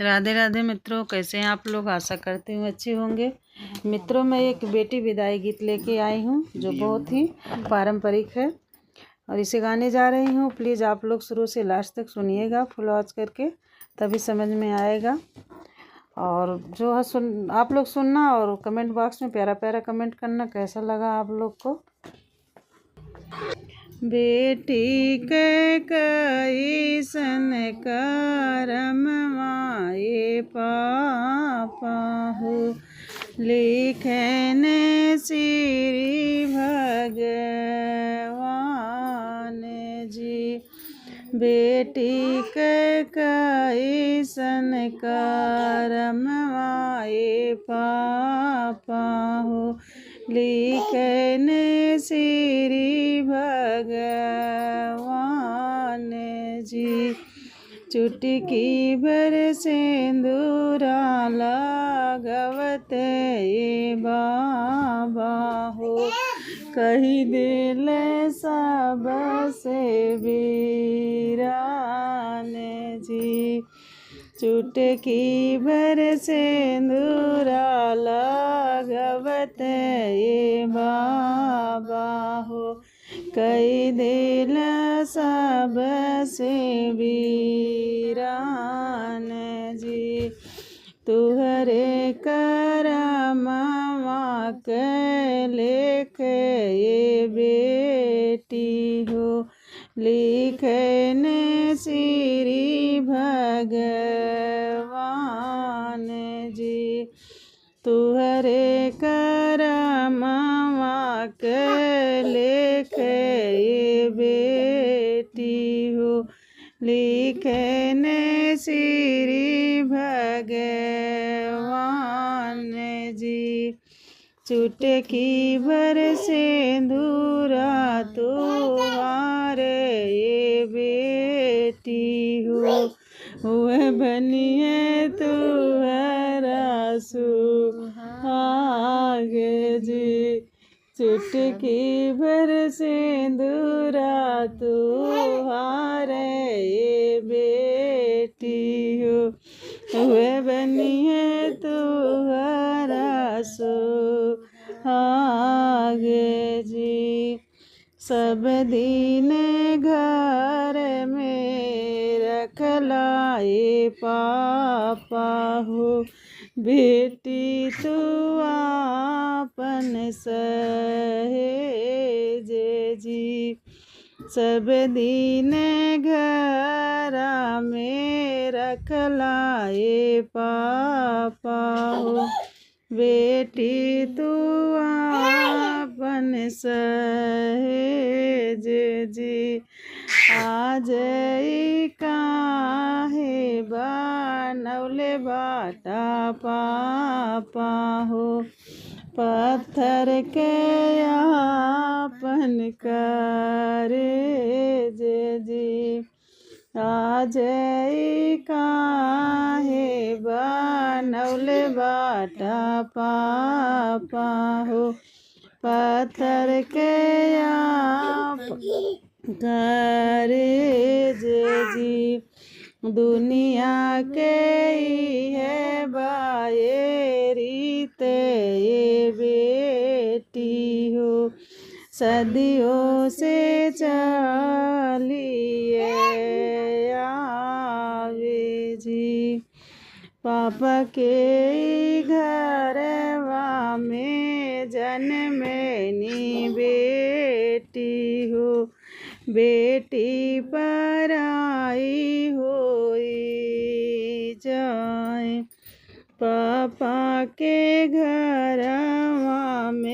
राधे राधे मित्रों, कैसे हैं आप लोग। आशा करती हूँ अच्छे होंगे। मित्रों, मैं एक बेटी विदाई गीत लेके आई हूँ जो बहुत ही पारंपरिक है और इसे गाने जा रही हूँ। प्लीज़ आप लोग शुरू से लास्ट तक सुनिएगा, फुल वॉच करके, तभी समझ में आएगा। और जो है आप लोग सुनना और कमेंट बॉक्स में प्यारा प्यारा कमेंट करना कैसा लगा आप लोग को। बेटी के कैसन करम माए पापा हो, लिखने श्री भगवान जी। बेटी के कैसन करम माए पापा हो, लिखने श्री भगवान जी। चुटकी भर सिंदूरा लागवत ये बाबा हो, कही दिल सब से वीरान जी। चुटकी भर सिंदूरा लागवत ये बाबा हो, कई दिल सब से वीरान जी। तुहरे करमवा के लेख ये बेटी हो, लिखने श्री भगवान जी। तुहरे करमवा के लेख ये बेटी हो, लिखने श्री भगवान जी। चुटकी भर सिंदूरा तुम्हारे ये बेटी हो, वह बनिए तुम्हारा सुहाग जी। चुटकी भर सिंदूरा तुम्हारे ये बेटी हो, वह बनिए तुम्हारा सुहाग जी। सब दिन घर में रखलाए पापा हो, बेटी तू आपन सहेज जी। सब दिन घर में रखलाए पापा हो, बेटी तू आपन सहेज जी। आज काहे बनौले बाटा पापा हो, पत्थर के आपन करेज जी। आज काहे बनौले बाटा पापा हो, पत्थर के आप करेज जी। दुनिया के है बाये रीत ये बेटी हो, सदियों से चलिए आवे जी। पापा के घरवा में जन्मनी बेटी हो, बेटी पराई होई जाए। पापा के घरवा में